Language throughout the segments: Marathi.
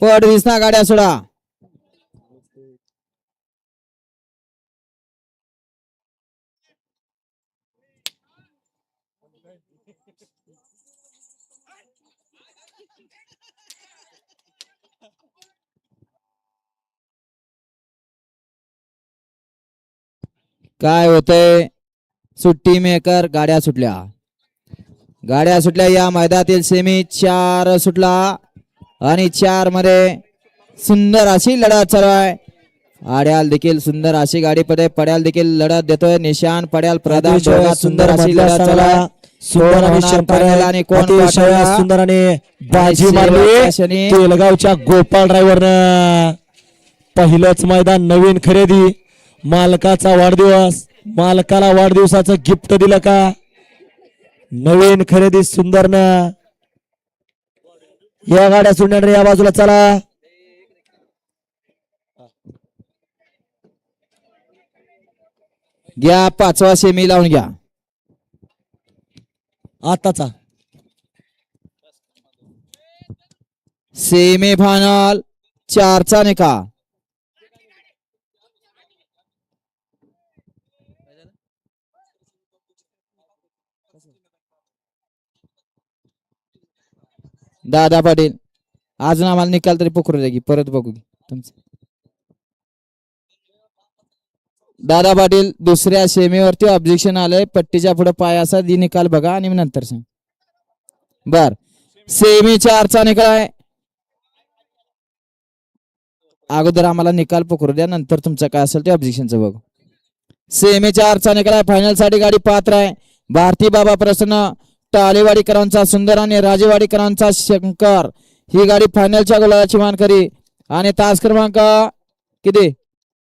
पट दिसना गाड्या सोडा. काय होतंय सुट्टी मेकर गाड्या सुटल्या. गाड्या सुटल्या या मैदानातील सेमी 4 सुटला आणि 4 मध्ये सुंदर अशी लढत चालू आहे. आड्याल देखील सुंदर अशी गाडी पडे पड्याल देखील लढत देतोय. निशान पड्याल प्रधान दोघात सुंदर अशी लढत चालू आहे. सुंदर आणि कोण सुंदर आणि बाजी मारली तेलगावच्या गोपाळ ड्रायव्हरनं. पहिलंच मैदान नवीन खरेदी मालकाचा वाढदिवस मालकाला वाढदिवसाचं गिफ्ट दिलं का. नवीन खरेदी सुंदरनं या गाड्या सुटणार या बाजूला चला. घ्या 5वा सेमी लावून घ्या. आताचा सेमी फायनल 4चा निकाल. दादा पाटील अजून आम्हाला निकाल तरी पकडू द्या की परत बघू तुमचं. दादा पाटील दुसऱ्या सेमीवरती ऑब्जेक्शन आलंय. पट्टीच्या पुढे पाय असा दी निकाल बघा आणि नंतर सांग. बर सेमी 4चा निकाल आहे. अगोदर आम्हाला निकाल पकडू द्या नंतर तुमचं काय असेल ते ऑब्जेक्शनचं बघू. सेमी 4चा निकाल आहे. फायनल साठी गाडी पात्र आहे. भारती बाबा प्रसन्न टालेवाडीकरांचा सुंदर आणि राजेवाडीकरांचा शंकर ही गाडी फायनलच्या गुलालाची मानकरी. आणि तास क्रमांक किती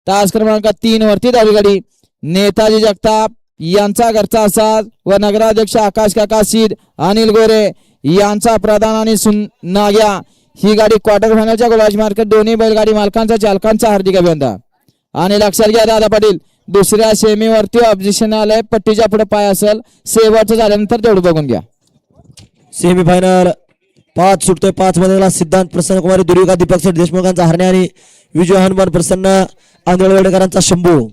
तास क्रमांक 3 वरती धावली गाडी. नेताजी जगताप यांचा घरचा असाज व नगराध्यक्ष आकाश काका सीद अनिल गोरे यांचा प्रधान आणि नाग्या ही गाडी क्वार्टर फायनलच्या गुलालाची मानकरी. दोन्ही बैलगाडी मालकांचा चालकांचा हार्दिक अभिनंदन. आणि लक्षात घ्या दादा पाटील दुसऱ्या सेमीवरती ऑब्जेक्शन आलंय. पट्टीच्या पुढे पाय असेल शेवटचं झाल्यानंतर तेवढं बघून घ्या. Semi final 5 सुटतोय. 5 मध्ये सिद्धांत प्रसन्न कुमारी दुर्गा दीपक शेठ देशमुखांचा हरणे आणि विजय हनुमान प्रसन्न आंधळवेडेकरांचा शंभू.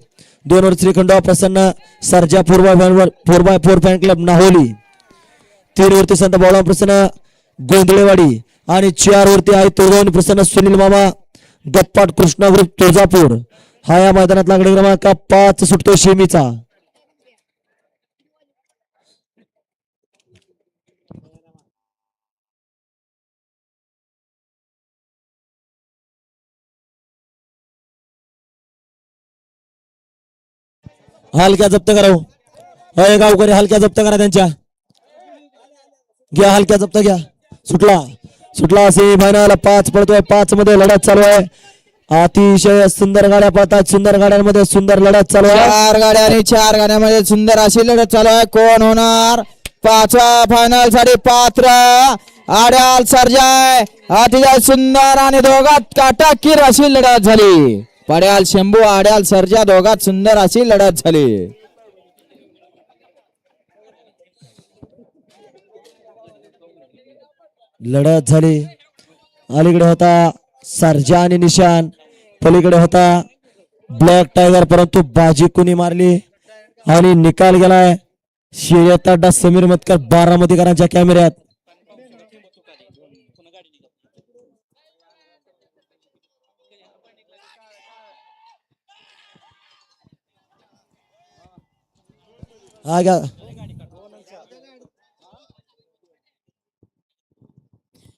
2 वर श्रीखंडवा प्रसन्न सरजा 4x4 फॅन क्लब नाहोली. 3 वरती संत बाळा प्रसन्न गोंधळेवाडी आणि 4 वरती आहे तुळजावणी प्रसन्न सुनील मामा गप्पाट कृष्णा ग्रुप तुळजापूर. हा या मैदानात लागणे क्रमांक 5 सुटतोय सेमीचा. हलक्या जप्त करा. अय गावकरी हलक्या जप्त करा त्यांच्या. घ्या हलक्या जप्त घ्या. सुटला सुटला सेमी फायनल 5 पडतोय. 5 मध्ये लढत चालू आहे. अतिशय सुंदर गाड्या पळतात. सुंदर गाड्यांमध्ये सुंदर लढत चालू आहे. 4 गाड्या आणि 4 गाड्यामध्ये सुंदर अशी लढत चालू आहे. कोण होणार 5व्या फायनल साठी पात्र. आड्याल सर्जाय अतिशय सुंदर आणि दोघात काटाकीर अशी लढत झाली. पड्याल शंभू आड्याल सर्जा दोघात सुंदर अशी लढत झाली. लढत झाली. अलीकडे होता सर्जा आणि निशान. पलीकडे होता ब्लॅक टायगर परंतु बाजी कुणी मारली आणि निकाल गेलाय शर्यत अड्डा समीर मतकर बारामतीकरांच्या कॅमेऱ्यात.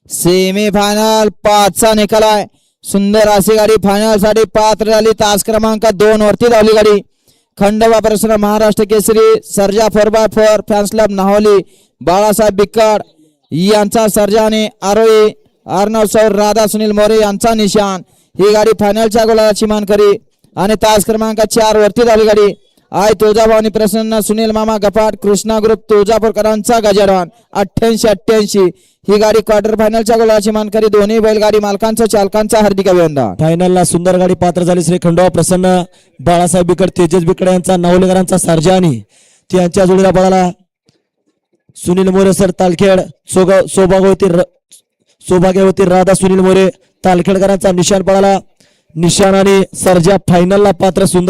सेमी फायनल 5चा निकाल आहे. सुंदर अशी गाडी फायनल साठी पात्र झाली. तास क्रमांक 2 वरती धावली गाडी. खंडोबा प्रसन्न Maharashtra Kesari Sarja 4x4 fans club Naholi Balasaheb Bikkad यांचा सर्जा आणि आरोही अर्णव सौर राधा सुनील मोरे यांचा निशान ही गाडी फायनलच्या गुलालाची मानकरी. आणि तास क्रमांक 4 वरती धावली गाडी. आय तुळजाभवानी प्रसन्न सुनील मामा गपाट कृष्णा ग्रुप तुळजापूरकरांचा गजानन 88-88 ही गाडी क्वार्टर फायनलच्या गुलालाची मानकरी. दोन्ही बैलगाडी मालकांचा चालकांचा हार्दिक अभिनंदन. फायनलला सुंदर गाडी पात्र झाली. श्री खंडोबा प्रसन्न बाळासाहेब बिकड तेजस बिकड यांचा नावलेकरांचा सर्जा आणि त्यांच्या जोडीला पळाला सुनील मोरे सर तालखेड. सौभाग्यवती राधा सुनील मोरे तालखेडकरांचा निशाण पळाला. निशाण आणि सर्जा फायनलला पात्र. सुंदर